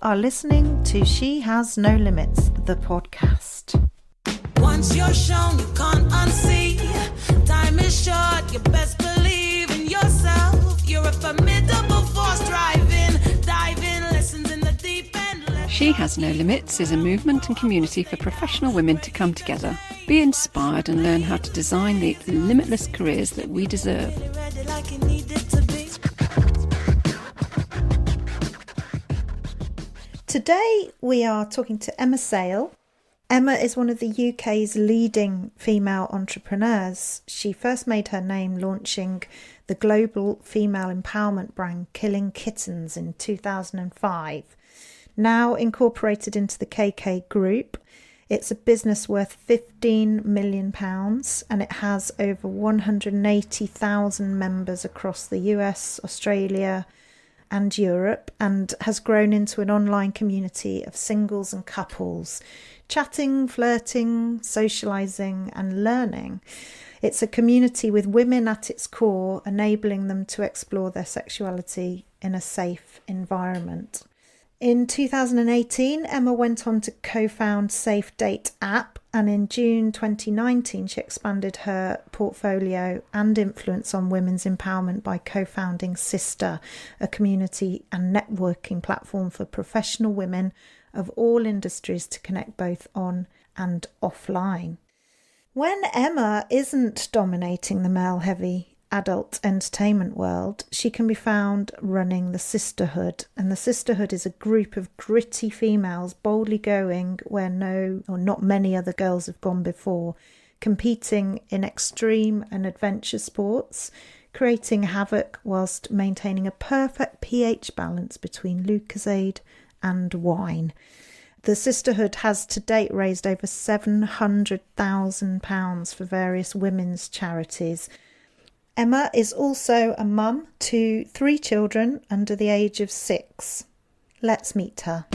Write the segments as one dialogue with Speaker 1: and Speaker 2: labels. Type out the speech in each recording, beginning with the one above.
Speaker 1: are listening to She Has No Limits, the podcast.
Speaker 2: Once you're shown, you can't unsee. Time is short, you best believe in yourself. You're a formidable force, diving lessons in the deep end.
Speaker 3: She Has No Limits is a movement and community for professional women to come together, be inspired and learn how to design the limitless careers that we deserve.
Speaker 1: Today we are talking to Emma Sayle. Emma is one of the UK's leading female entrepreneurs. She first made her name launching the global female empowerment brand Kittens in 2005. Now incorporated into the KK Group, it's a business worth £15 million and it has over 180,000 members across the US, Australia and Europe, and has grown into an online community of singles and couples, chatting, flirting, socialising and learning. It's a community with women at its core, enabling them to explore their sexuality in a safe environment. In 2018, Emma went on to co-found Safe Date app, and in June 2019 she expanded her portfolio and influence on women's empowerment by co-founding Sister, a community and networking platform for professional women of all industries to connect both on and offline. When Emma isn't dominating the male-heavy adult entertainment world, she can be found running the Sisterhood, and the Sisterhood is a group of gritty females boldly going where no or not many other girls have gone before, competing in extreme and adventure sports, creating havoc whilst maintaining a perfect pH balance between Lucozade and wine. The Sisterhood has to date raised over £700,000 for various women's charities. Emma is also a mum to 3 children under the age of 6. Let's meet her.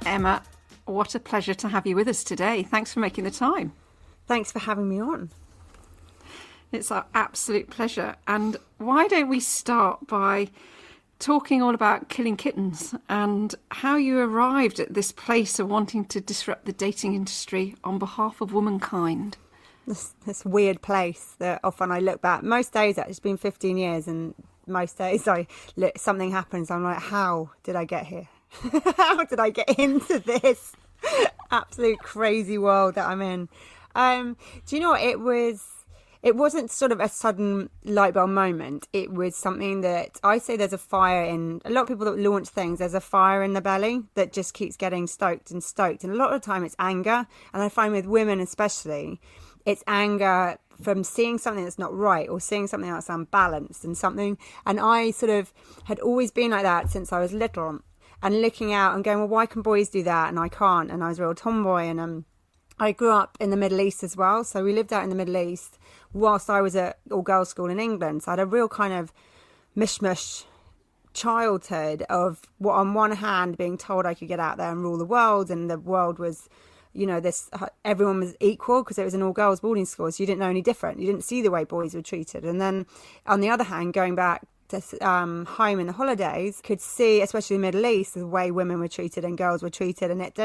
Speaker 3: Emma, what a pleasure to have you with us today. Thanks for making the time.
Speaker 4: Thanks for having me on.
Speaker 3: It's our absolute pleasure. And why don't we start by talking all about killing kittens and how you arrived at this place of wanting to disrupt the dating industry on behalf of womankind.
Speaker 4: This weird place that often I look back. Most days, it's been 15 years, and most days something happens. I'm like, how did I get here? How did I get into this absolute crazy world that I'm in? Do you know what? It wasn't sort of a sudden light bulb moment. It was something that I say there's a fire in a lot of people that launch things. There's a fire in the belly that just keeps getting stoked. And a lot of the time it's anger. And I find with women especially, it's anger from seeing something that's not right or seeing something that's unbalanced and something. And I sort of had always been like that since I was little, and looking out and going, well, why can boys do that and I can't? And I was a real tomboy. And I grew up in the Middle East as well. So we lived out in the Middle East whilst I was at all-girls school in England. So I had a real kind of mishmash childhood of what, on one hand, being told I could get out there and rule the world, and the world was, everyone was equal because it was an all-girls boarding school, so you didn't know any different. You didn't see the way boys were treated. And then, on the other hand, going back to home in the holidays, could see, especially in the Middle East, the way women were treated and girls were treated, and it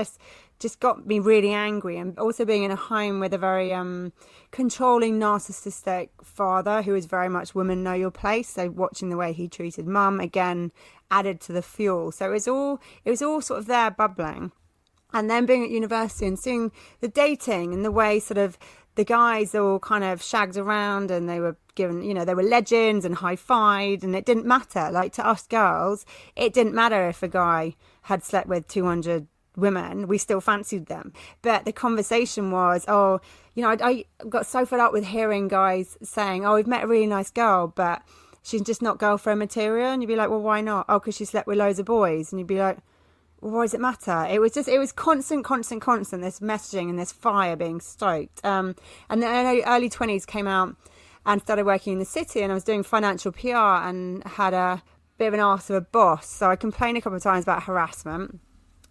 Speaker 4: just got me really angry. And also being in a home with a very controlling, narcissistic father who was very much women know your place, so watching the way he treated mum again added to the fuel. So it was all sort of there bubbling. And then being at university and seeing the dating and the way sort of the guys all kind of shagged around, and they were given, they were legends and high-fived, and it didn't matter. Like, to us girls, it didn't matter if a guy had slept with 200 women, we still fancied them. But the conversation was, I got so fed up with hearing guys saying, we've met a really nice girl, but she's just not girlfriend material. And you'd be like, well, why not? Oh, because she slept with loads of boys. And you'd be like, well, why does it matter? It was constant, this messaging and this fire being stoked. And the early 20s came out and started working in the city, and I was doing financial PR and had a bit of an arse of a boss. So I complained a couple of times about harassment.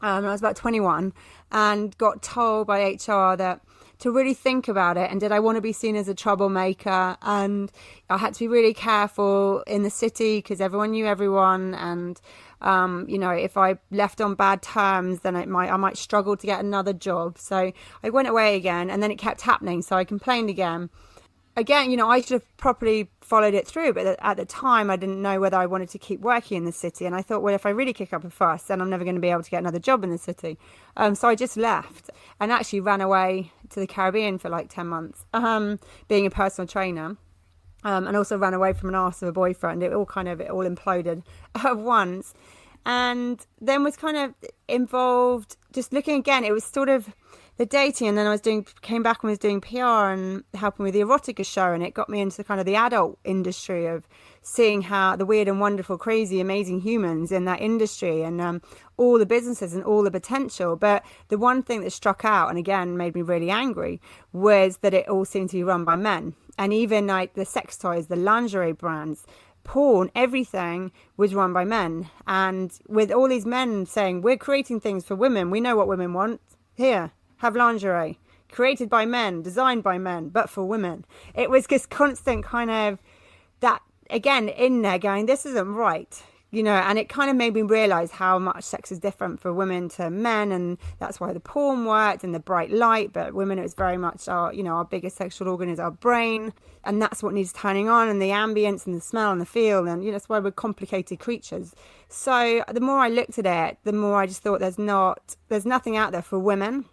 Speaker 4: I was about 21 and got told by HR that to really think about it. And did I want to be seen as a troublemaker? And I had to be really careful in the city because everyone knew everyone. And, you know, if I left on bad terms, then I might struggle to get another job. So I went away again, and then it kept happening. So I complained again. Again, you know, I should have properly followed it through, but at the time I didn't know whether I wanted to keep working in the city. And I thought, well, if I really kick up a fuss, then I'm never going to be able to get another job in the city. So I just left and actually ran away to the Caribbean for like 10 months, being a personal trainer. And also ran away from an arse of a boyfriend. It all imploded at once. And then was kind of involved, just looking again, it was sort of the dating, and then came back and was doing PR and helping with the erotica show, and it got me into kind of the adult industry of seeing how the weird and wonderful, crazy, amazing humans in that industry, and all the businesses and all the potential. But the one thing that struck out, and again made me really angry, was that it all seemed to be run by men. And even like the sex toys, the lingerie brands, porn, everything was run by men. And with all these men saying, we're creating things for women, we know what women want, here, have lingerie, created by men, designed by men, but for women. It was this constant kind of that, again, in there going, this isn't right, you know. And it kind of made me realise how much sex is different for women to men, and that's why the porn worked and the bright light. But women, it was very much our, you know, our biggest sexual organ is our brain, and that's what needs turning on, and the ambience and the smell and the feel, and you know, that's why we're complicated creatures. So the more I looked at it, the more I just thought there's nothing out there for women.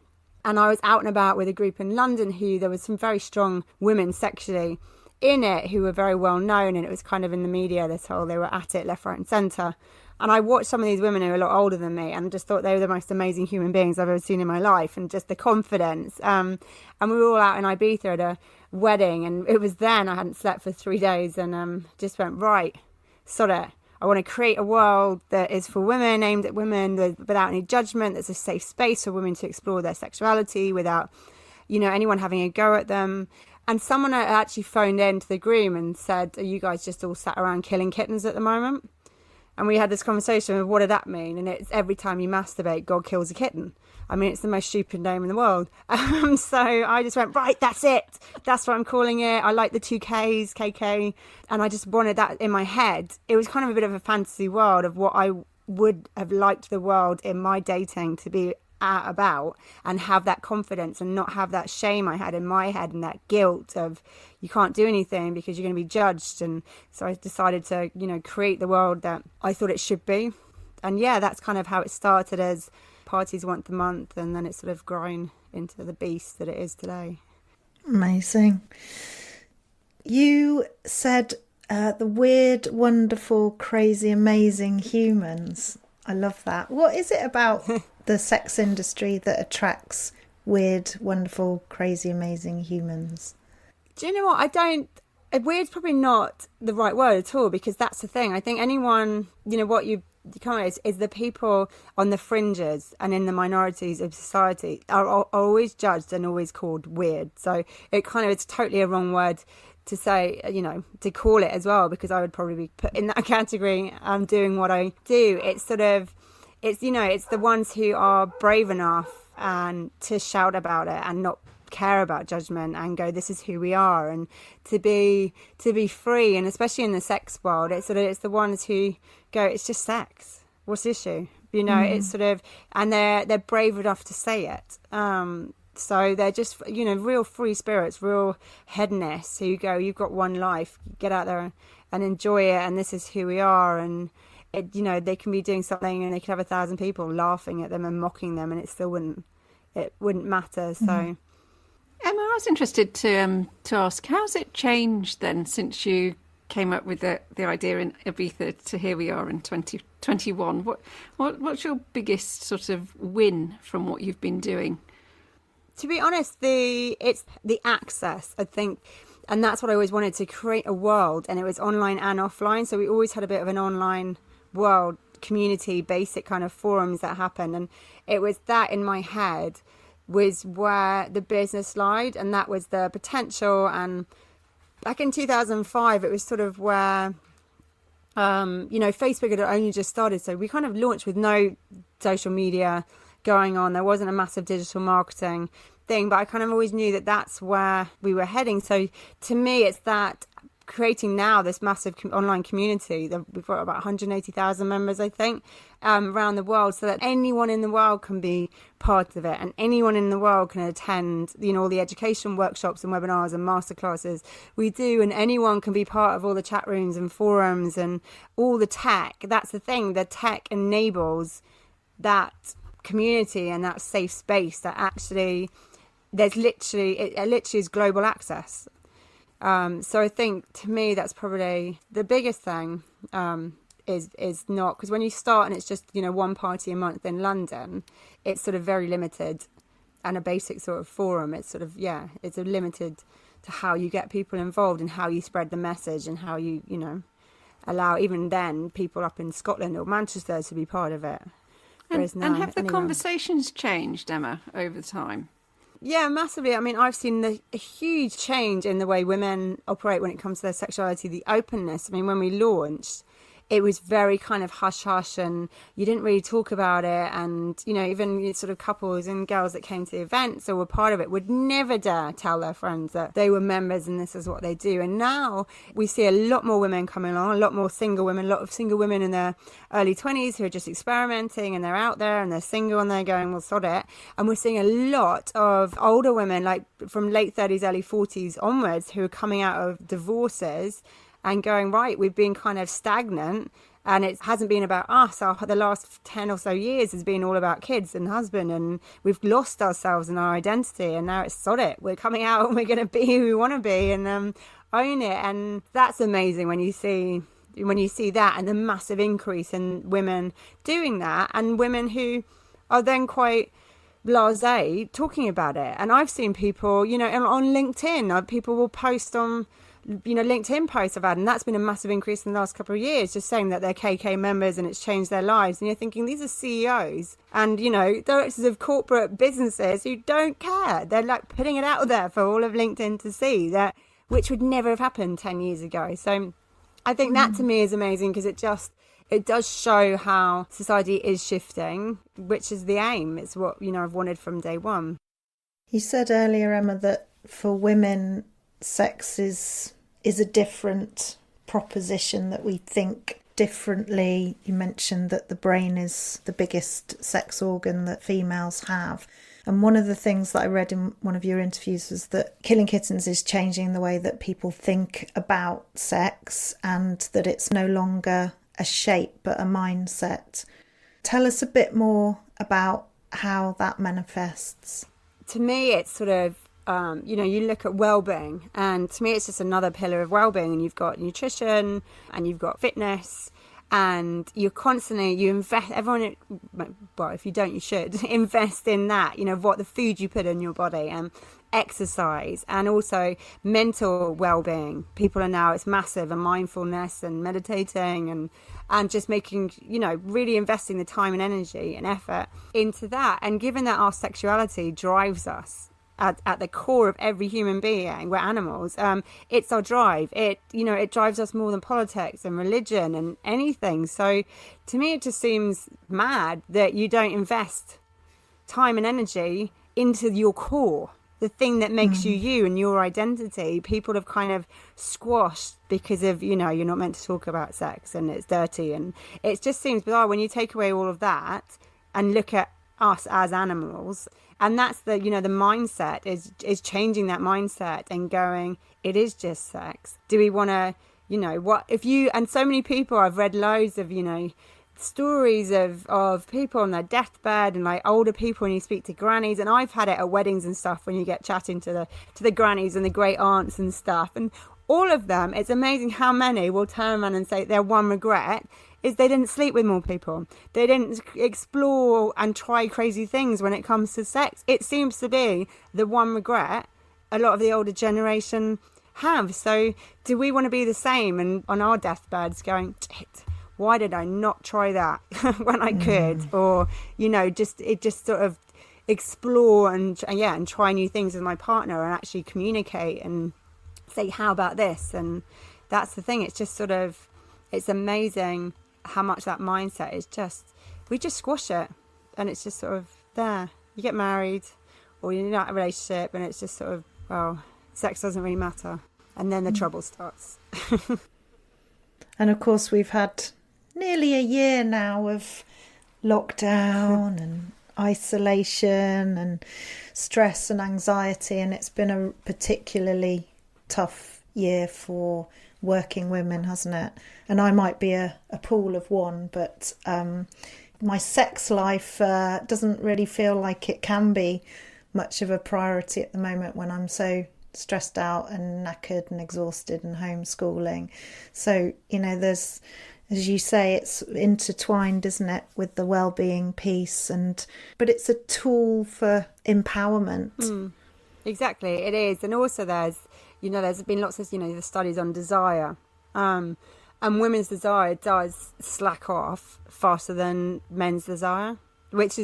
Speaker 4: And I was out and about with a group in London who there was some very strong women sexually in it who were very well known, and it was kind of in the media, they were at it left, right and centre. And I watched some of these women who were a lot older than me and just thought they were the most amazing human beings I've ever seen in my life, and just the confidence. And we were all out in Ibiza at a wedding, and it was then I hadn't slept for 3 days, and just went, right, sod it. I want to create a world that is for women, aimed at women, without any judgment. That's a safe space for women to explore their sexuality without, you know, anyone having a go at them. And someone actually phoned into the groom and said, are you guys just all sat around killing kittens at the moment? And we had this conversation of what did that mean? And it's every time you masturbate, God kills a kitten. I mean, it's the most stupid name in the world. So I just went, right, that's it. That's what I'm calling it. I like the 2Ks, KK. And I just wanted that in my head. It was kind of a bit of a fantasy world of what I would have liked the world in my dating to be about, and have that confidence and not have that shame I had in my head and that guilt of you can't do anything because you're going to be judged. And so I decided to, you know, create the world that I thought it should be. And yeah, that's kind of how it started, as parties once a month, and then it's sort of grown into the beast that it is today.
Speaker 1: Amazing. You said the weird, wonderful, crazy, amazing humans. I love that. What is it about the sex industry that attracts weird, wonderful, crazy, amazing humans?
Speaker 4: Do you know what? Weird's probably not the right word at all, because that's the thing. I think anyone, you know, what you come at is the people on the fringes and in the minorities of society are always judged and always called weird. So it's totally a wrong word to say, you know, to call it as well, because I would probably be put in that category. Doing what I do, it's you know, it's the ones who are brave enough and to shout about it and not care about judgment and go, this is who we are, and to be free. And especially in the sex world, it's the ones who go, it's just sex, what's the issue, you know? It's and they're brave enough to say it. So they're just, you know, real free spirits, real headness who go, you've got one life, get out there and enjoy it, and this is who we are. And it, you know, they can be doing something and they could have 1,000 people laughing at them and mocking them, and it still wouldn't matter. So
Speaker 3: Emma, I was interested to ask, how's it changed then since you came up with the idea in Ibiza to here we are in 2021? What's your biggest sort of win from what you've been doing?
Speaker 4: To be honest, it's the access, I think, and that's what I always wanted, to create a world, and it was online and offline. So we always had a bit of an online world, community, basic kind of forums that happened, and it was that in my head was where the business lied, and that was the potential. And back in 2005, it was sort of where, you know, Facebook had only just started, so we kind of launched with no social media going on. There wasn't a massive digital marketing. thing, but I kind of always knew that that's where we were heading. So to me, it's that creating now this massive online community that we've got about 180,000 members, I think, around the world, so that anyone in the world can be part of it, and anyone in the world can attend, all the education workshops and webinars and masterclasses we do, and anyone can be part of all the chat rooms and forums and all the tech. That's the thing, the tech enables that community and that safe space that actually it literally is global access. So I think, to me, that's probably the biggest thing, is not, because when you start and it's just, one party a month in London, it's sort of very limited, and a basic sort of forum, it's sort of, it's a limited to how you get people involved and how you spread the message and how you, allow even then people up in Scotland or Manchester to be part of it.
Speaker 3: And have the conversations changed, Emma, over time?
Speaker 4: Yeah, massively. I mean, I've seen a huge change in the way women operate when it comes to their sexuality, the openness. I mean, when we launched, it was very kind of hush-hush, and you didn't really talk about it. And, even sort of couples and girls that came to the events or were part of it would never dare tell their friends that they were members and this is what they do. And now we see a lot more women coming along, a lot more single women, a lot of single women in their early 20s who are just experimenting, and they're out there and they're single and they're going, well, sod it. And we're seeing a lot of older women, like from late 30s, early 40s onwards, who are coming out of divorces and going, right, we've been kind of stagnant, and it hasn't been about us. The last 10 or so years has been all about kids and husband, and we've lost ourselves and our identity, and now it's sod it. We're coming out and we're going to be who we want to be, and own it. And that's amazing when you see that, and the massive increase in women doing that, and women who are then quite blasé talking about it. And I've seen people, on LinkedIn, people will post on LinkedIn posts I've had, and that's been a massive increase in the last couple of years, just saying that they're KK members and it's changed their lives. And you're thinking, these are CEOs and, directors of corporate businesses who don't care. They're like putting it out there for all of LinkedIn to see, that, which would never have happened 10 years ago. So I think that to me is amazing, because it does show how society is shifting, which is the aim. It's what, I've wanted from day one.
Speaker 1: You said earlier, Emma, that for women, sex is a different proposition, that we think differently. You mentioned that the brain is the biggest sex organ that females have. And one of the things that I read in one of your interviews was that Killing Kittens is changing the way that people think about sex, and that it's no longer a shape but a mindset. Tell us a bit more about how that manifests.
Speaker 4: To me, it's sort of, you look at well-being, and to me it's just another pillar of well-being, and you've got nutrition and you've got fitness, and you invest, if you don't, you should invest in that, what the food you put in your body, and exercise, and also mental well-being. People are now, it's massive, and mindfulness and meditating and just making, really investing the time and energy and effort into that. And given that our sexuality drives us, at the core of every human being, we're animals, it's our drive. It drives us more than politics and religion and anything. So to me, it just seems mad that you don't invest time and energy into your core, the thing that makes you and your identity. People have kind of squashed because of, you're not meant to talk about sex and it's dirty, and it just seems bizarre when you take away all of that and look at us as animals. And that's the, the mindset is changing that mindset and going, it is just sex. Do we want to, what if you, and so many people, I've read loads of, stories of people on their deathbed, and like older people, and you speak to grannies, and I've had it at weddings and stuff, when you get chatting to the grannies and the great aunts and stuff, and all of them, it's amazing how many will turn around and say their one regret is they didn't sleep with more people. They didn't explore and try crazy things when it comes to sex. It seems to be the one regret a lot of the older generation have. So do we want to be the same, and on our deathbeds going, why did I not try that when I could? Or, just sort of explore and try new things with my partner, and actually communicate and say, how about this? And that's the thing. It's just sort of, it's amazing how much that mindset is just, we just squash it, and it's just sort of there. You get married, or you're not in a relationship and it's just sort of, well, sex doesn't really matter. And then the trouble starts.
Speaker 1: And of course, we've had nearly a year now of lockdown and isolation and stress and anxiety, and it's been a particularly tough year for working women, hasn't it? And I might be a pool of one, but my sex life doesn't really feel like it can be much of a priority at the moment when I'm so stressed out and knackered and exhausted and homeschooling. So, you know, there's, as you say, it's intertwined, isn't it, with the well-being piece, but it's a tool for empowerment.
Speaker 4: Exactly, it is. And also there's been lots of, the studies on desire. And women's desire does slack off faster than men's desire, which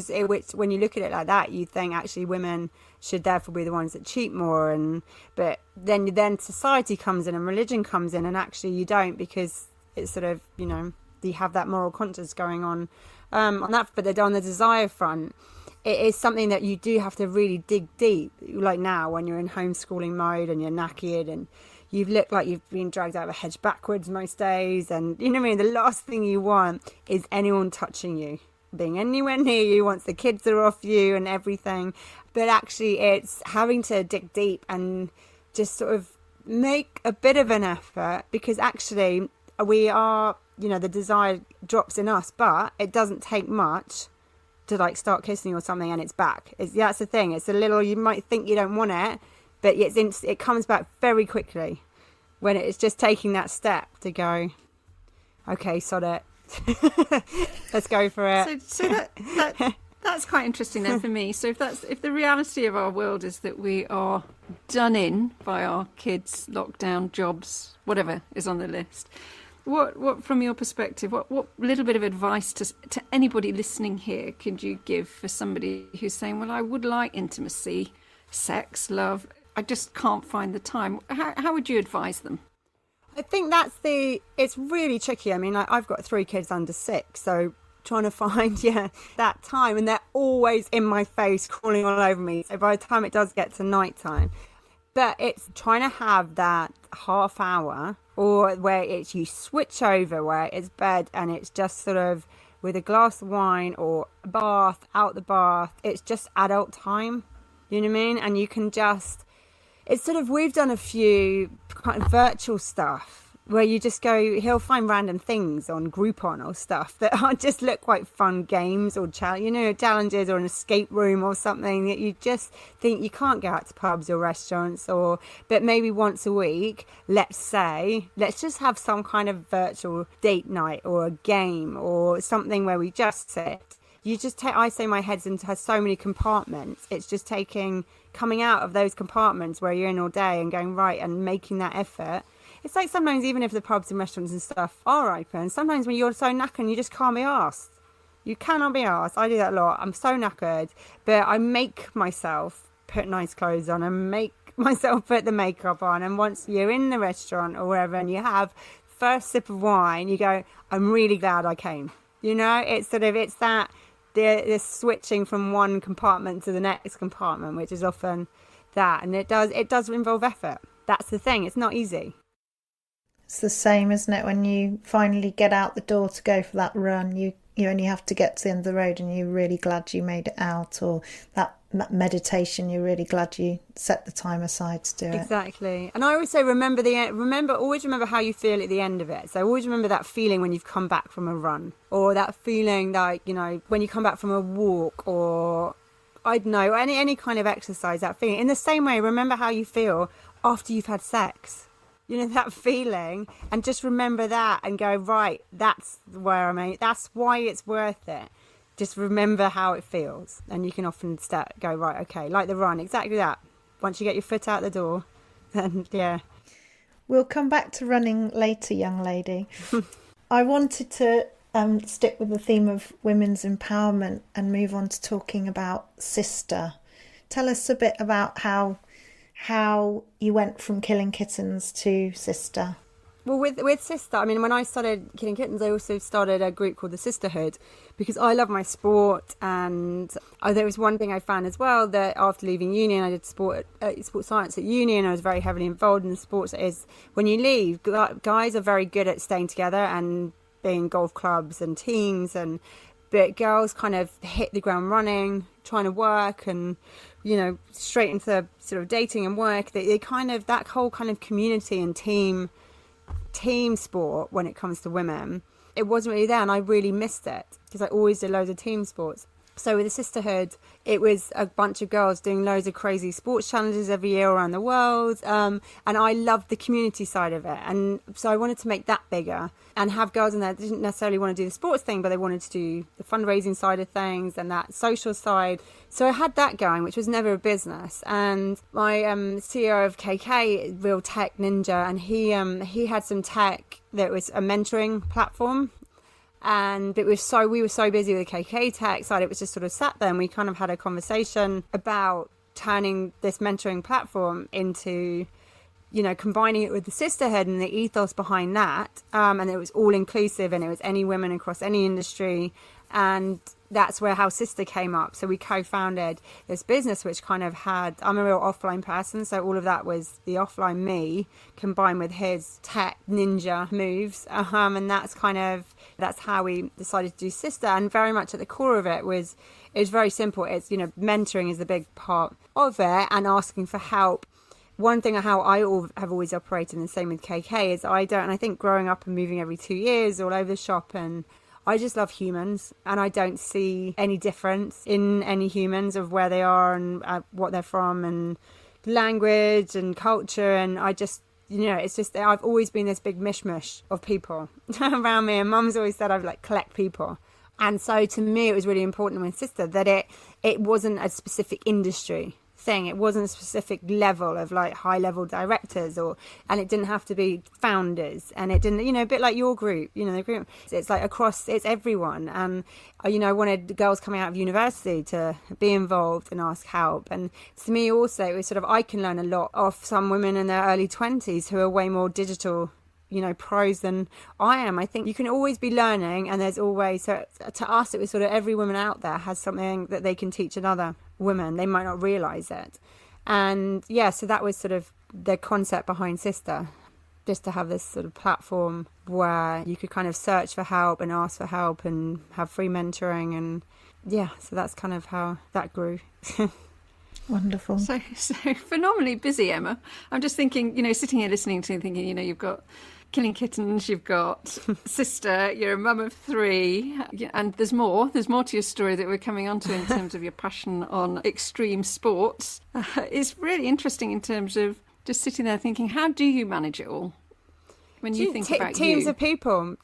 Speaker 4: when you look at it like that, you think actually women should therefore be the ones that cheat more. But then society comes in and religion comes in, and actually you don't, because it's sort of, you have that moral conscience going on that. But on the desire front, it is something that you do have to really dig deep. Like now, when you're in homeschooling mode and you're knackered and you look like you've been dragged out of a hedge backwards most days, and you know what I mean, the last thing you want is anyone touching you, being anywhere near you once the kids are off you and everything. But actually it's having to dig deep and just sort of make a bit of an effort, because actually we are, the desire drops in us, but it doesn't take much to like start kissing or something and it's back. That's the thing. It's a little, you might think you don't want it, but it comes back very quickly when it's just taking that step to go, okay, sod it. Let's go for it.
Speaker 3: So that's quite interesting then for me. So if the reality of our world is that we are done in by our kids, lockdown, jobs, whatever is on the list, what from your perspective, what little bit of advice to anybody listening here could you give for somebody who's saying, well, I would like intimacy, sex, love, I just can't find the time? How would you advise them?
Speaker 4: I think it's really tricky. I mean, I've got 3 kids under 6, so trying to find, that time, and they're always in my face, crawling all over me. So by the time it does get to night time, but it's trying to have that half hour, or where it's you switch over, where it's bed and it's just sort of with a glass of wine or a bath, out the bath. It's just adult time, you know what I mean? And you can just, it's sort of, we've done a few kind of virtual stuff where you just go, he'll find random things on Groupon or stuff that just look quite fun games or challenges or an escape room or something that you just think you can't go out to pubs or restaurants, but maybe once a week, let's just have some kind of virtual date night or a game or something where we just sit. You just I say my head has so many compartments. It's just coming out of those compartments where you're in all day and going right and making that effort. It's like sometimes even if the pubs and restaurants and stuff are open, sometimes when you're so knackered you just can't be arsed. You cannot be arsed. I do that a lot. I'm so knackered, but I make myself put nice clothes on and make myself put the makeup on. And once you're in the restaurant or wherever and you have first sip of wine, you go, I'm really glad I came. It's that the switching from one compartment to the next compartment, which is often that. And it does involve effort. That's the thing. It's not easy.
Speaker 1: It's the same, isn't it, when you finally get out the door to go for that run, you only have to get to the end of the road and you're really glad you made it out, or that meditation, you're really glad you set the time aside to do it.
Speaker 4: Exactly. And I always say always remember how you feel at the end of it. So always remember that feeling when you've come back from a run, or that feeling like, when you come back from a walk, or I don't know, any kind of exercise, that feeling. In the same way, remember how you feel after you've had sex. That feeling, and just remember that and go, right, that's where I'm at. That's why it's worth it. Just remember how it feels. And you can often go, right, okay, like the run, exactly that. Once you get your foot out the door, then yeah.
Speaker 1: We'll come back to running later, young lady. I wanted to stick with the theme of women's empowerment and move on to talking about Sister. Tell us a bit about how you went from Killing Kittens to Sister.
Speaker 4: Well, with Sister, I mean, when I started Killing Kittens, I also started a group called the Sisterhood because I love my sport. And there was one thing I found as well, that after leaving uni, and I did sports science at uni, and I was very heavily involved in the sports, is when you leave, guys are very good at staying together and being golf clubs and teams, but girls kind of hit the ground running, trying to work and, you know, straight into sort of dating and work. They kind of, that whole kind of community and team sport when it comes to women, it wasn't really there, and I really missed it because I always did loads of team sports. So with the Sisterhood, it was a bunch of girls doing loads of crazy sports challenges every year around the world, and I loved the community side of it, and so I wanted to make that bigger and have girls in there that didn't necessarily want to do the sports thing, but they wanted to do the fundraising side of things and that social side. So I had that going, which was never a business. And my CEO of KK, real tech ninja, and he had some tech that was a mentoring platform. And we were so busy with the KK tech side, it was just sort of sat there, and we kind of had a conversation about turning this mentoring platform into, you know, combining it with the Sisterhood and the ethos behind that. And it was all inclusive, and it was any women across any industry. And that's where How Sister came up. So we co-founded this business, which kind of had, I'm a real offline person, so all of that was the offline me combined with his tech ninja moves. And that's how we decided to do Sister. And very much at the core of it was very simple. It's, you know, mentoring is a big part of it, and asking for help. One thing how I have always operated, and the same with KK, is I think growing up and moving every 2 years all over the shop, and I just love humans, and I don't see any difference in any humans of where they are and what they're from and language and culture. And I just, you know, it's just, I've always been this big mishmash of people around me, and Mum's always said I've like collect people. And so to me, it was really important with Sister that it wasn't a specific industry thing. It wasn't a specific level of like high level directors, and it didn't have to be founders, and it didn't, you know, a bit like your group, you know, the group, it's like across, it's everyone. And you know, I wanted girls coming out of university to be involved and ask help. And to me also, it was sort of, I can learn a lot off some women in their early 20s who are way more digital, you know, pros than I am. I think you can always be learning, and there's always, so to us it was sort of every woman out there has something that they can teach another woman. They might not realize it. And yeah, so that was sort of the concept behind Sister, just to have this sort of platform where you could kind of search for help and ask for help and have free mentoring. And yeah, so that's kind of how that grew.
Speaker 1: Wonderful.
Speaker 3: So phenomenally busy, Emma. I'm just thinking, you know, sitting here listening to you, thinking, you know, you've got Killing Kittens, you've got Sister, you're a mum of 3, and there's more to your story that we're coming on to in terms of your passion on extreme sports. It's really interesting in terms of just sitting there thinking, how do you manage it all when you think about
Speaker 4: teams of people,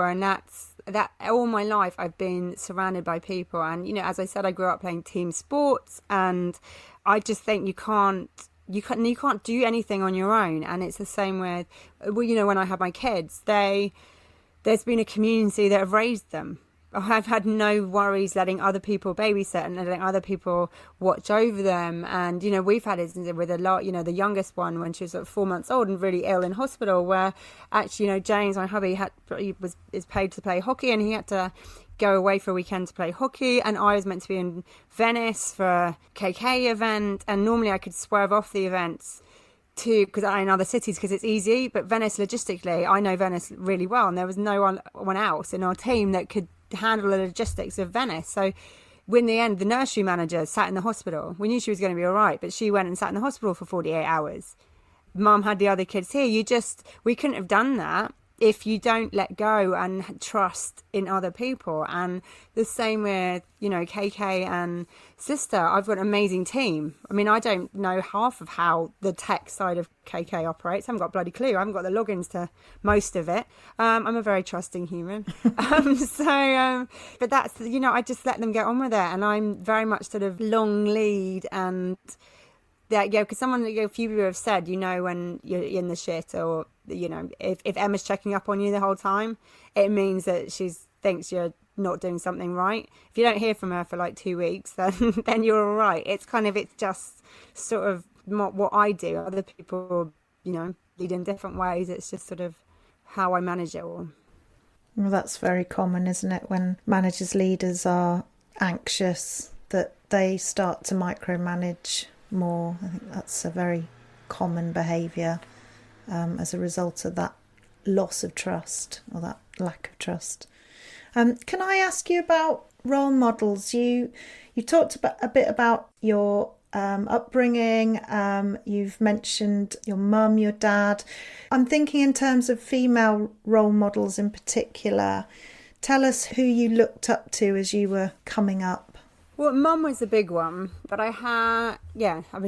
Speaker 4: and that's all my life I've been surrounded by people. And, you know, as I said, I grew up playing team sports, and I just think you can't do anything on your own. And it's the same with, well, you know, when I had my kids, there's been a community that have raised them. I've had no worries letting other people babysit and letting other people watch over them. And, you know, we've had instances with the youngest one when she was 4 months old and really ill in hospital, where actually, you know, James, my hubby, is paid to play hockey, and he had to go away for a weekend to play hockey, and I was meant to be in Venice for a KK event, and normally I could swerve off the events because I'm in other cities because it's easy, but Venice, logistically, I know Venice really well, and there was no one else in our team that could handle the logistics of Venice. So in the end, the nursery manager sat in the hospital. We knew she was going to be all right, but she went and sat in the hospital for 48 hours. Mum had the other kids here. We couldn't have done that if you don't let go and trust in other people. And the same with, you know, KK and Sister. I've got an amazing team. I mean, I don't know half of how the tech side of KK operates. I haven't got a bloody clue. I haven't got the logins to most of it. I'm a very trusting human. But that's, you know, I just let them get on with it. And I'm very much sort of long lead. And yeah, because a few people have said, you know, when you're in the shit, or, you know, if Emma's checking up on you the whole time, it means that she thinks you're not doing something right. If you don't hear from her for like 2 weeks, then you're all right. It's just sort of what I do. Other people lead in different ways. It's just sort of how I manage it all.
Speaker 1: Well, that's very common, isn't it? When managers, leaders are anxious, that they start to micromanage more. I think that's a very common behaviour as a result of that loss of trust or that lack of trust. Can I ask you about role models? You talked a bit about your upbringing. You've mentioned your mum, your dad. I'm thinking in terms of female role models in particular. Tell us who you looked up to as you were coming up.
Speaker 4: Well, Mum was a big one, but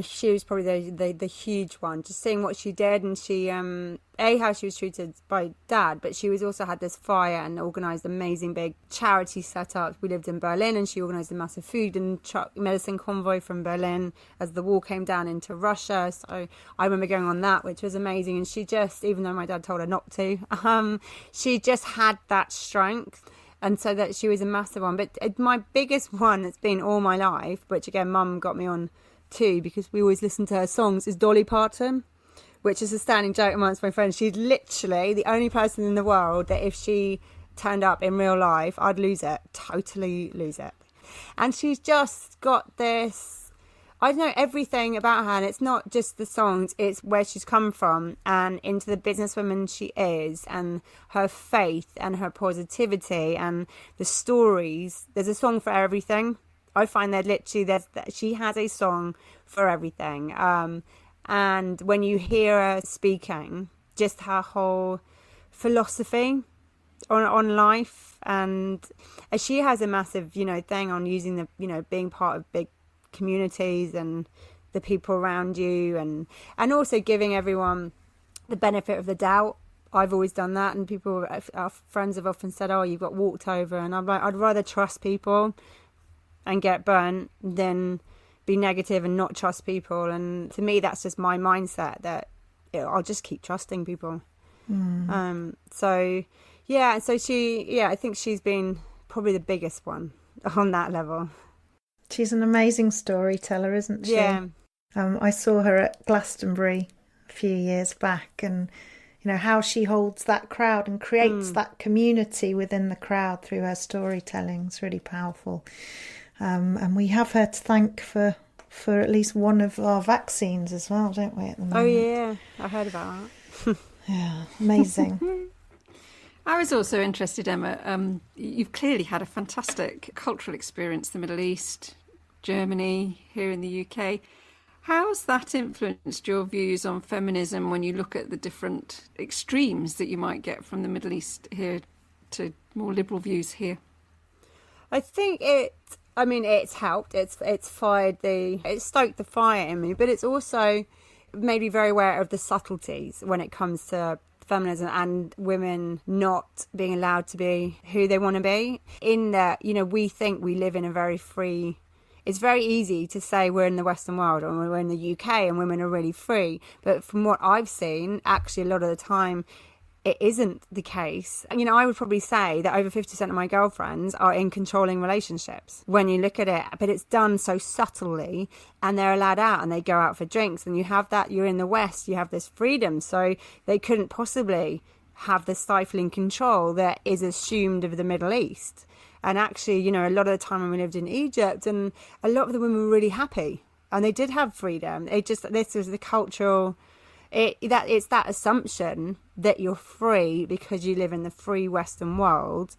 Speaker 4: she was probably the huge one. Just seeing what she did, and she how she was treated by Dad, but she also had this fire and organised amazing big charity setups. We lived in Berlin, and she organised a massive food and truck medicine convoy from Berlin as the wall came down into Russia. So I remember going on that, which was amazing. And she just, even though my dad told her not to, she just had that strength. And so that she was a massive one. But my biggest one that's been all my life, which again, Mum got me on too, because we always listen to her songs, is Dolly Parton, which is a standing joke amongst my friends. She's literally the only person in the world that if she turned up in real life, I'd lose it, totally lose it. And she's just got this, I know everything about her, and it's not just the songs, it's where she's come from and into the businesswoman she is, and her faith and her positivity and the stories. There's a song for everything. I find that literally she has a song for everything. And when you hear her speaking, just her whole philosophy on life, and she has a massive, thing on using the, being part of big communities and the people around you, and also giving everyone the benefit of the doubt. I've always done that, and our friends have often said, oh, you got walked over, and I'm like, I'd rather trust people and get burnt than be negative and not trust people. And to me, that's just my mindset, that I'll just keep trusting people. So I think she's been probably the biggest one on that level.
Speaker 1: She's an amazing storyteller, isn't she?
Speaker 4: Yeah.
Speaker 1: I saw her at Glastonbury a few years back, and how she holds that crowd and creates that community within the crowd through her storytelling. It's really powerful. And we have her to thank for at least one of our vaccines as well, don't we, at the moment?
Speaker 4: Oh yeah, I heard about that.
Speaker 1: Yeah, amazing.
Speaker 3: I was also interested, Emma, you've clearly had a fantastic cultural experience, the Middle East, Germany, here in the UK. How's that influenced your views on feminism when you look at the different extremes that you might get from the Middle East here to more liberal views here?
Speaker 4: I think it's helped. It's stoked the fire in me, but it's also made me very aware of the subtleties when it comes to feminism and women not being allowed to be who they want to be. In that, we think we live in a very free. It's very easy to say we're in the Western world or we're in the UK and women are really free. But from what I've seen, actually a lot of the time, it isn't the case. And, I would probably say that over 50% of my girlfriends are in controlling relationships when you look at it. But it's done so subtly, and they're allowed out and they go out for drinks. And you have that, you're in the West, you have this freedom. So they couldn't possibly have the stifling control that is assumed of the Middle East. And actually, a lot of the time when we lived in Egypt, and a lot of the women were really happy and they did have freedom. This was the cultural, it's that assumption that you're free because you live in the free Western world,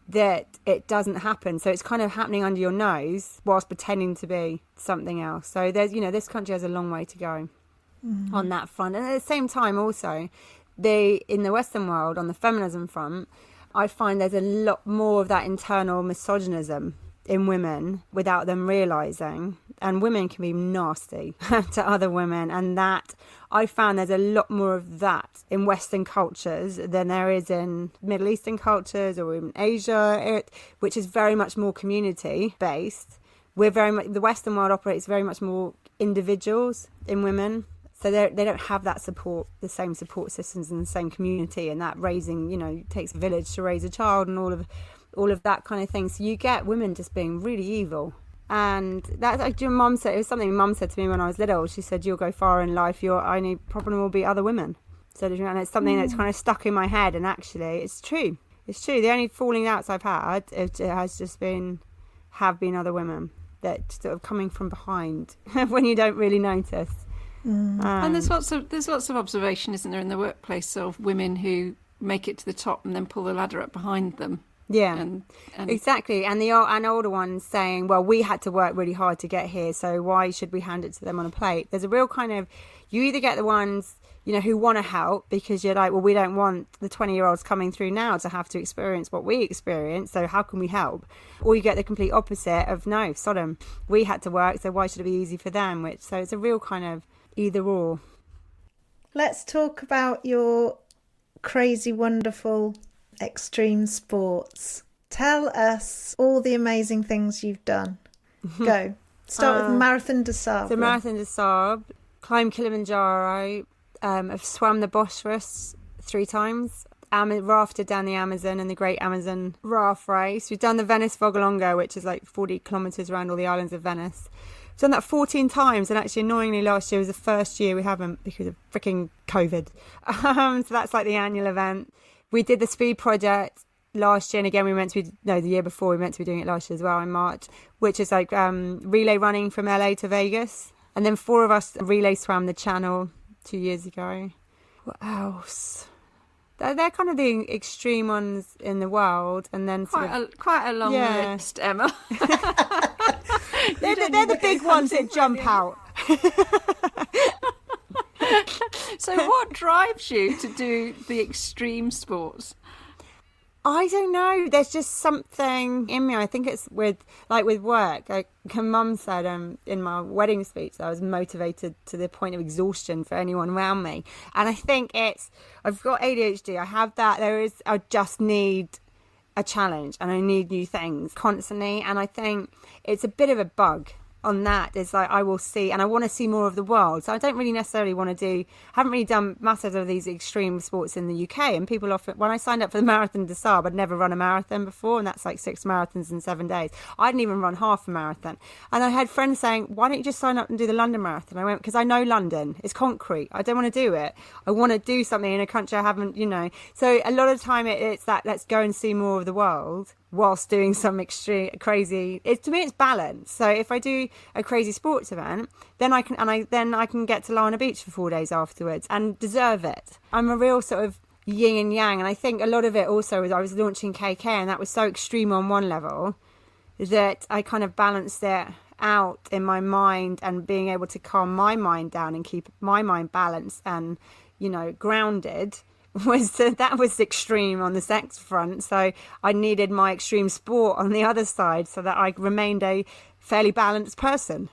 Speaker 4: that it doesn't happen. So it's kind of happening under your nose whilst pretending to be something else. So there's, this country has a long way to go on that front. And at the same time also, in the Western world, on the feminism front, I find there's a lot more of that internal misogynism in women without them realising. And women can be nasty to other women. And that, I found there's a lot more of that in Western cultures than there is in Middle Eastern cultures or in Asia, which is very much more community-based. The Western world operates very much more individuals in women. So they don't have that support, the same support systems in the same community, and that raising, it takes a village to raise a child and all of that kind of thing. So you get women just being really evil And that's like your mum said. It was something mum said to me when I was little. She said, "You'll go far in life. Your only problem will be other women." So, and it's something that's kind of stuck in my head. And actually, it's true. It's true. The only falling outs I've had, it has just been other women that sort of coming from behind when you don't really notice.
Speaker 3: And there's lots of observation, isn't there, in the workplace of women who make it to the top and then pull the ladder up behind them.
Speaker 4: Yeah,
Speaker 3: and
Speaker 4: exactly. And the older ones saying, well, we had to work really hard to get here, so why should we hand it to them on a plate? There's a real kind of, you either get the ones, who want to help because you're like, well, we don't want the 20-year-olds coming through now to have to experience what we experience, so how can we help? Or you get the complete opposite of, no, Sodom, we had to work, so why should it be easy for them? So it's a real kind of either or.
Speaker 1: Let's talk about your crazy, wonderful extreme sports. Tell us all the amazing things you've done. Go. Start with Marathon des Sables.
Speaker 4: The Marathon des Sables, climbed Kilimanjaro, I've swam the Bosphorus 3 times, rafted down the Amazon and the Great Amazon Raft Race. We've done the Venice Vogolongo, which is like 40 kilometres around all the islands of Venice. We've done that 14 times, and actually annoyingly last year was the first year we haven't because of freaking COVID. So that's like the annual event. We did the Speed Project last year, and again the year before we meant to be doing it last year as well in March, which is like relay running from LA to Vegas. And then 4 of us relay swam the Channel 2 years ago. What else? They're kind of the extreme ones in the world, and then
Speaker 3: quite a long list, Emma.
Speaker 4: they're the big ones that jump out.
Speaker 3: So what drives you to do the extreme sports?
Speaker 4: I don't know. There's just something in me. I think it's with work. Like Mum said in my wedding speech, I was motivated to the point of exhaustion for anyone around me. And I think I've got ADHD. I have that. I just need a challenge and I need new things constantly. And I think it's a bit of a bug on that. It's like I will see, and I want to see more of the world. So I don't really necessarily want to haven't really done masses of these extreme sports in the UK. And people often, when I signed up for the Marathon des Sables, I'd never run a marathon before, and that's like 6 marathons in 7 days. I didn't even run half a marathon. And I had friends saying, why don't you just sign up and do the London Marathon? I went, because I know London. It's concrete. I don't want to do it. I want to do something in a country I haven't, So a lot of the time it's that let's go and see more of the world whilst doing some extreme crazy. To me it's balance. So if I do a crazy sports event, then I can get to lie on a beach for 4 days afterwards and deserve it. I'm a real sort of yin and yang, and I think a lot of it also was I was launching KK, and that was so extreme on one level that I kind of balanced it out in my mind, and being able to calm my mind down and keep my mind balanced and grounded that was extreme on the sex front. So I needed my extreme sport on the other side so that I remained a fairly balanced person.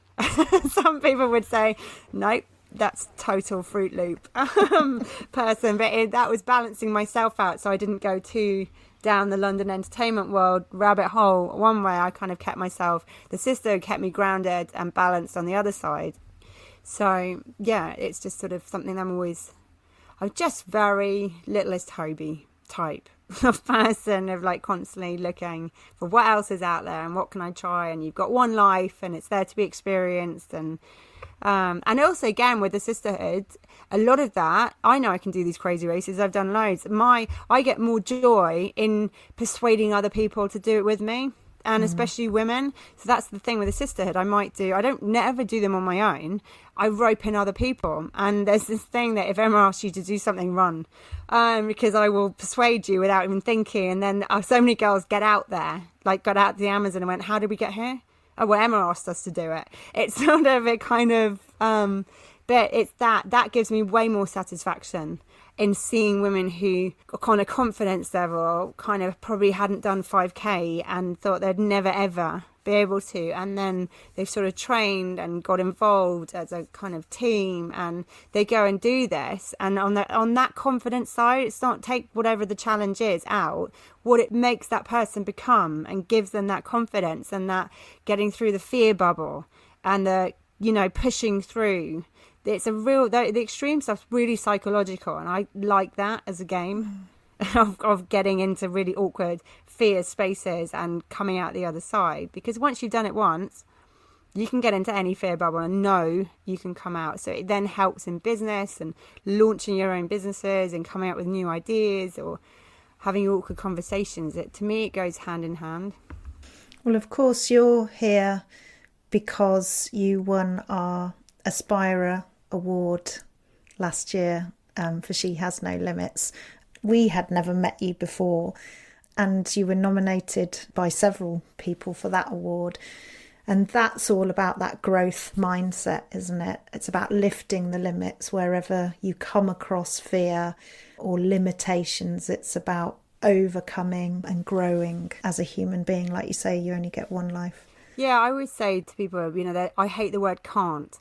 Speaker 4: Some people would say, nope, that's total Fruit Loop person. But that was balancing myself out so I didn't go too down the London entertainment world rabbit hole. One way I kind of kept myself, the sister kept me grounded and balanced on the other side. So yeah, it's just sort of something I'm just very littlest Toby type of person, of like constantly looking for what else is out there and what can I try, and you've got one life and it's there to be experienced. And also again with the sisterhood, a lot of that, I know I can do these crazy races. I've done loads. I get more joy in persuading other people to do it with me. And especially women. So that's the thing with the sisterhood. I don't never do them on my own. I rope in other people. And there's this thing that if Emma asks you to do something, run. Because I will persuade you without even thinking. And then so many girls got out there, like got out to the Amazon and went, how did we get here? Oh, well, Emma asked us to do it. It's sort of a kind of, but it's that gives me way more satisfaction in seeing women who kind of confidence level kind of probably hadn't done 5k and thought they'd never ever be able to, and then they've sort of trained and got involved as a kind of team, and they go and do this, and on that confidence side, it's not take whatever the challenge is out, what it makes that person become and gives them that confidence and that getting through the fear bubble and the pushing through. It's a real, the extreme stuff's really psychological, and I like that as a game of getting into really awkward fear spaces and coming out the other side, because once you've done it once, you can get into any fear bubble and know you can come out. So it then helps in business and launching your own businesses and coming up with new ideas or having awkward conversations. To me, it goes hand in hand.
Speaker 1: Well, of course, you're here because you won our Aspirer Award last year for She Has No Limits. We had never met you before, and you were nominated by several people for that award. And that's all about that growth mindset, isn't it? It's about lifting the limits wherever you come across fear or limitations. It's about overcoming and growing as a human being. Like you say, you only get one life.
Speaker 4: Yeah, I always say to people, that I hate the word can't.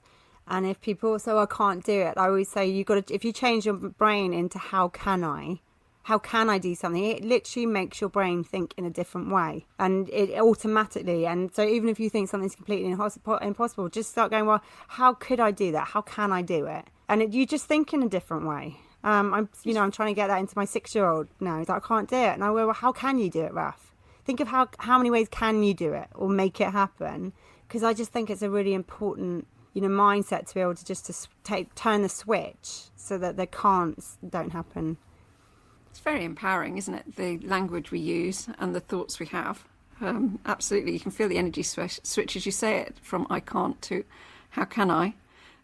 Speaker 4: And if people say, I can't do it, I always say, if you change your brain into how can I do something, it literally makes your brain think in a different way, and it automatically. And so even if you think something's completely impossible, just start going, well, how could I do that? How can I do it? And you just think in a different way. I'm trying to get that into my 6-year-old now. He's like, I can't do it. And I go, well, how can you do it, Raf? Think of how many ways can you do it or make it happen? Because I just think it's a really important, mindset to be able to turn the switch so that the can'ts don't happen.
Speaker 3: It's very empowering, isn't it? The language we use and the thoughts we have. Absolutely. You can feel the energy switch as you say it, from I can't to how can I.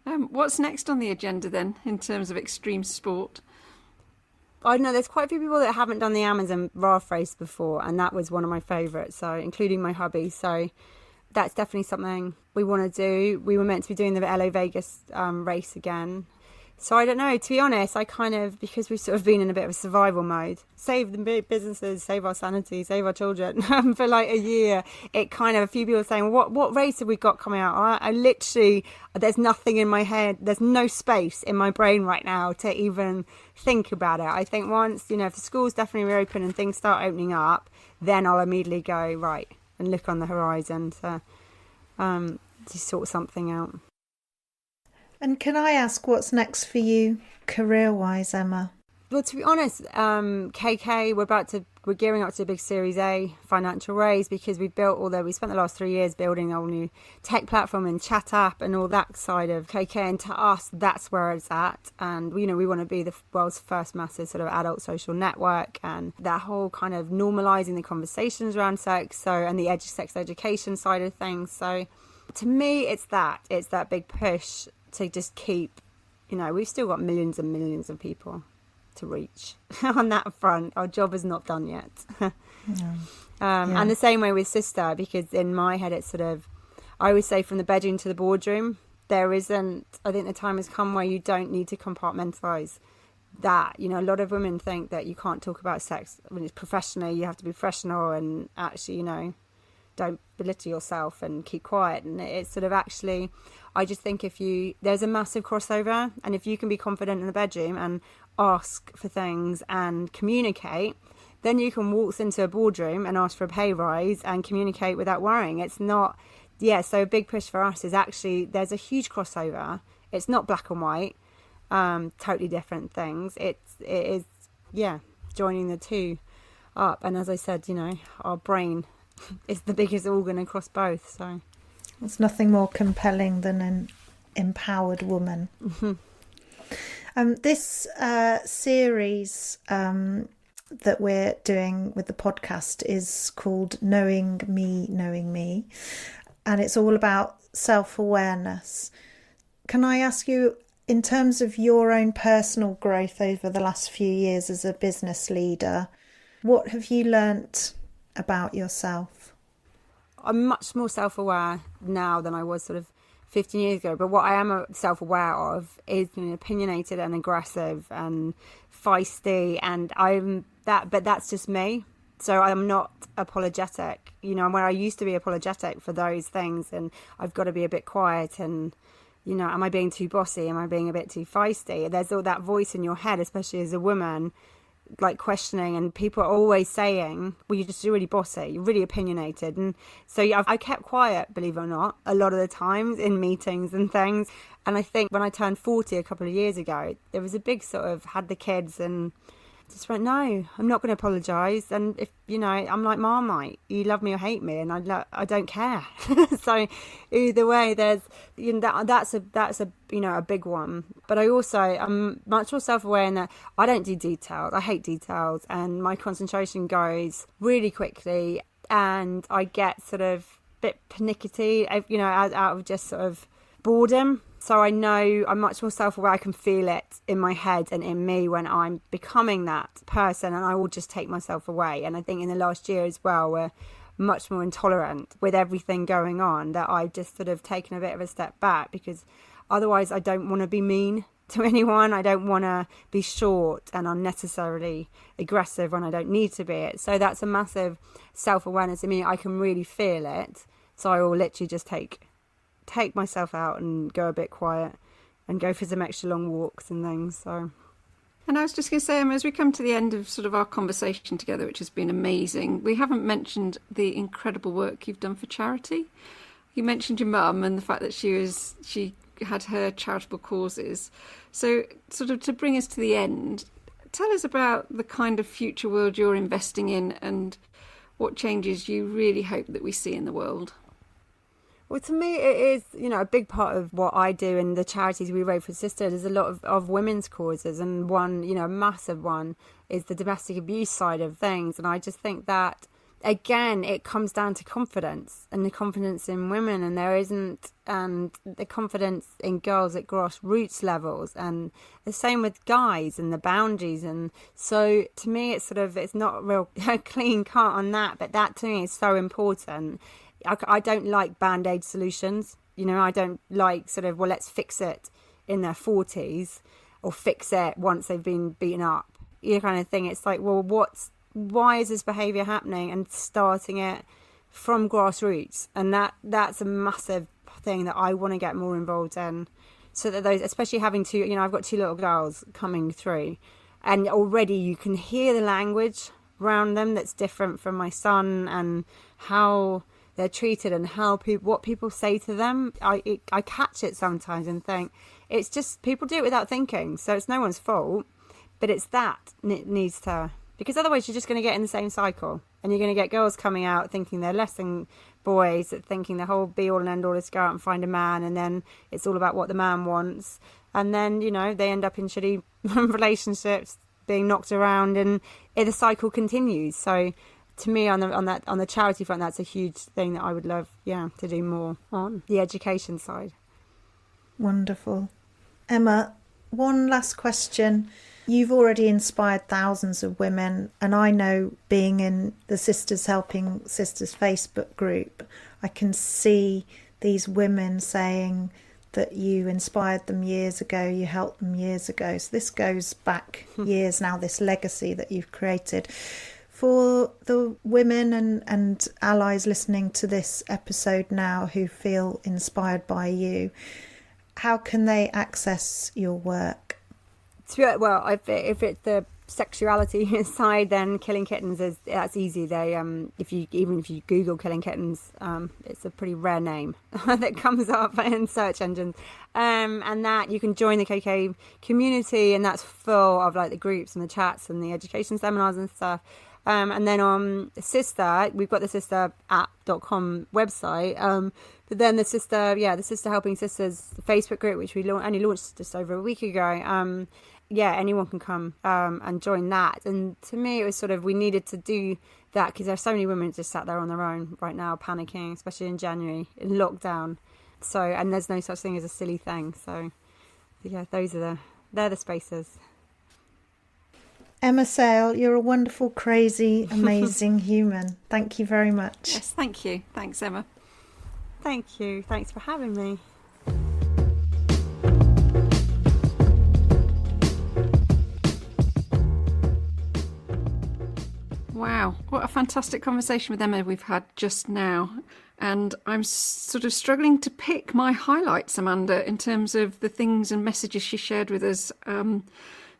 Speaker 3: What's next on the agenda then in terms of extreme sport?
Speaker 4: I know there's quite a few people that haven't done the Amazon Raft race before, and that was one of my favourites, so including my hubby. So that's definitely something we want to do. We were meant to be doing the LA Vegas race again. So I don't know, to be honest, because we've sort of been in a bit of a survival mode, save the businesses, save our sanity, save our children for like a year, a few people are saying, what race have we got coming out? I literally, there's nothing in my head, there's no space in my brain right now to even think about it. I think once, if the schools definitely reopen and things start opening up, then I'll immediately go, right, and look on the horizon to sort something out.
Speaker 1: And can I ask what's next for you career-wise, Emma?
Speaker 4: Well, to be honest, KK, we're gearing up to a big Series A financial raise because we spent the last 3 years building a whole new tech platform and chat app and all that side of KK. And to us, that's where it's at. And, we want to be the world's first massive sort of adult social network, and that whole kind of normalising the conversations around sex, and the sex education side of things. So to me, it's that big push to just keep, we've still got millions and millions of people to reach on that front. Our job is not done yet. And the same way with Sister, because in my head it's sort of, I always say from the bedroom to the boardroom, I think the time has come where you don't need to compartmentalise that. A lot of women think that you can't talk about sex when it's professionally, you have to be professional and actually, don't belittle yourself and keep quiet. And it's sort of actually, I just think there's a massive crossover, and if you can be confident in the bedroom and ask for things and communicate, then you can waltz into a boardroom and ask for a pay rise and communicate without worrying. It's not, so a big push for us is actually, there's a huge crossover. It's not black and white, totally different things. It is, joining the two up. And as I said, our brain is the biggest organ across both, so
Speaker 1: there's nothing more compelling than an empowered woman. Mm-hmm. This series that we're doing with the podcast is called Knowing Me, and it's all about self-awareness. Can I ask you, in terms of your own personal growth over the last few years as a business leader, what have you learnt about yourself?
Speaker 4: I'm much more self-aware now than I was sort of 15 years ago, but what I am self-aware of is being opinionated and aggressive and feisty, and but that's just me. So I'm not apologetic, where I used to be apologetic for those things, and I've got to be a bit quiet, and am I being too bossy? Am I being a bit too feisty? There's all that voice in your head, especially as a woman, like questioning, and people are always saying, well, you're just really bossy, you're really opinionated. And so I kept quiet, believe it or not, a lot of the times in meetings and things. And I think when I turned 40 a couple of years ago, there was a big sort of, had the kids, and just went, no, I'm not going to apologise. And if, I'm like Marmite, you love me or hate me, and I don't care. So either way, there's, that's a a big one. But I'm much more self-aware in that I don't do details. I hate details, and my concentration goes really quickly, and I get sort of a bit panicky, out of just sort of boredom. So I know I'm much more self-aware. I can feel it in my head and in me when I'm becoming that person, and I will just take myself away. And I think in the last year as well, we're much more intolerant with everything going on, that I've just sort of taken a bit of a step back, because otherwise I don't want to be mean to anyone. I don't want to be short and unnecessarily aggressive when I don't need to be it. So that's a massive self-awareness in me. I can really feel it. So I will literally just take myself out and go a bit quiet and go for some extra long walks and things. So,
Speaker 3: and I was just going to say, Emma, as we come to the end of sort of our conversation together, which has been amazing, we haven't mentioned the incredible work you've done for charity. You mentioned your mum and the fact that she had her charitable causes. So sort of to bring us to the end, tell us about the kind of future world you're investing in and what changes you really hope that we see in the world.
Speaker 4: Well, to me, it is, a big part of what I do and the charities we raise for Sister. There's a lot of women's causes, and one, a massive one is the domestic abuse side of things. And I just think that, again, it comes down to confidence, and the confidence in women, and and the confidence in girls at grassroots levels, and the same with guys and the boundaries. And so to me, it's not a real clean cut on that, but that to me is so important. I don't like band-aid solutions. I don't like let's fix it in their 40s or fix it once they've been beaten up, kind of thing. It's like, well, why is this behaviour happening, and starting it from grassroots. And that's a massive thing that I want to get more involved in, so that those, especially having two, I've got 2 little girls coming through, and already you can hear the language around them that's different from my son, and how they're treated and what people say to them. I catch it sometimes and think it's just people do it without thinking, so it's no one's fault, but it's that it needs to, because otherwise you're just going to get in the same cycle, and you're going to get girls coming out thinking they're less than boys, thinking the whole be all and end all is go out and find a man, and then it's all about what the man wants, and then they end up in shitty relationships, being knocked around, and the cycle continues. So to me, on the charity front, that's a huge thing that I would love, to do more on the education side.
Speaker 1: Wonderful. Emma, one last question. You've already inspired thousands of women, and I know, being in the Sisters Helping Sisters Facebook group, I can see these women saying that you inspired them years ago, you helped them years ago. So this goes back years now, this legacy that you've created. For the women and allies listening to this episode now who feel inspired by you, how can they access your work?
Speaker 4: Well, if it's the sexuality side, then Killing Kittens that's easy. They if you Google Killing Kittens, it's a pretty rare name that comes up in search engines, and that you can join the KK community, and that's full of like the groups and the chats and the education seminars and stuff. And then on Sister, we've got the sisterapp.com website. But then the Sister Helping Sisters Facebook group, which we only launched just over a week ago. Anyone can come and join that. And to me, it was we needed to do that because there's so many women just sat there on their own right now, panicking, especially in January, in lockdown. So, and there's no such thing as a silly thing. So, they're the spaces.
Speaker 1: Emma Sayle, you're a wonderful, crazy, amazing human. Thank you very much.
Speaker 3: Yes, thank you. Thanks, Emma.
Speaker 4: Thank you. Thanks for having me.
Speaker 3: Wow, what a fantastic conversation with Emma we've had just now. And I'm sort of struggling to pick my highlights, Amanda, in terms of the things and messages she shared with us.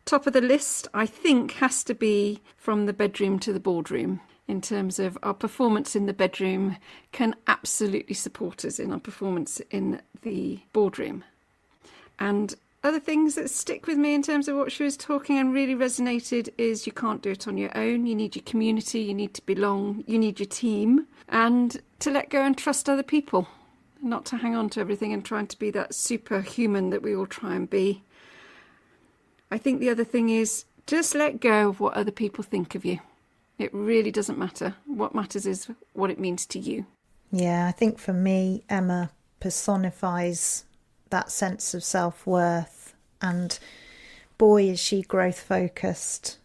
Speaker 3: Top of the list, I think, has to be From the Bedroom to the Boardroom, in terms of our performance in the bedroom can absolutely support us in our performance in the boardroom. And Other things that stick with me in terms of what she was talking and really resonated is you can't do it on your own. You need your community, you need to belong, you need your team, and to let go and trust other people, not to hang on to everything and trying to be that superhuman that we all try and be. I think the other thing is just let go of what other people think of you. It really doesn't matter. What matters is what it means to you.
Speaker 1: Yeah, I think for me, Emma personifies that sense of self-worth, and boy is she growth focused.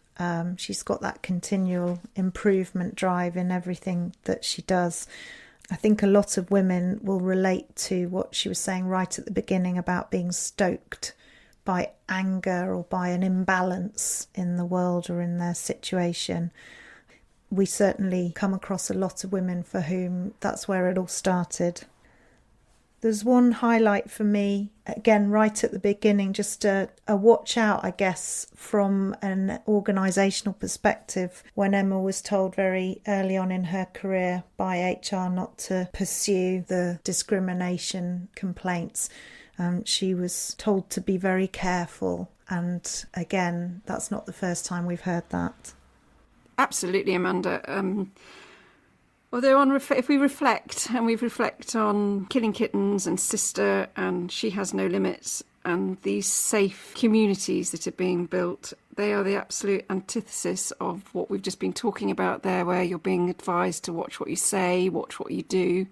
Speaker 1: She's got that continual improvement drive in everything that she does. I think a lot of women will relate to what she was saying right at the beginning about being stoked by anger or by an imbalance in the world or in their situation. We certainly come across a lot of women for whom that's where it all started. There's one highlight for me, again, right at the beginning, just a watch out, I guess, from an organisational perspective, when Emma was told very early on in her career by HR not to pursue the discrimination complaints. She was told to be very careful. And again, that's not the first time we've heard that.
Speaker 3: Absolutely, Amanda. Although if we reflect, and we reflect on Killing Kittens and Sister and She Has No Limits and these safe communities that are being built, they are the absolute antithesis of what we've just been talking about there, where you're being advised to watch what you say, watch what you do.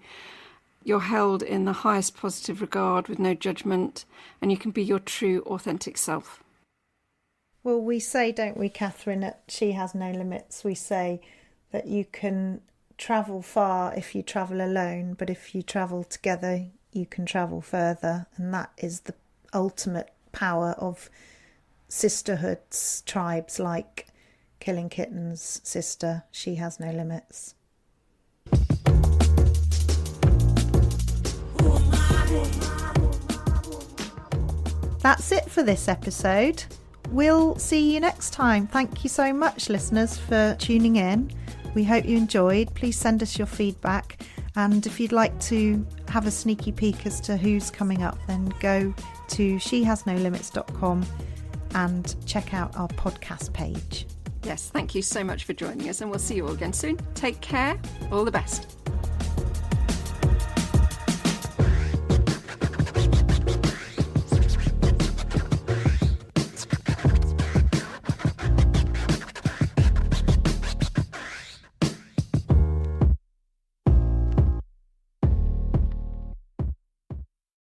Speaker 3: You're held in the highest positive regard with no judgment, and you can be your true, authentic self.
Speaker 1: Well, we say, don't we, Catherine, that She Has No Limits. We say that you can travel far if you travel alone, but if you travel together, you can travel further. And that is the ultimate power of sisterhoods, tribes like Killing Kittens, Sister, She Has No Limits. That's it for this episode. We'll see you next time. Thank you so much, listeners, for tuning in. We hope you enjoyed. Please send us your feedback. And if you'd like to have a sneaky peek as to who's coming up, then go to shehasnolimits.com and check out our podcast page.
Speaker 3: Yes, thank you so much for joining us, and we'll see you all again soon. Take care. All the best.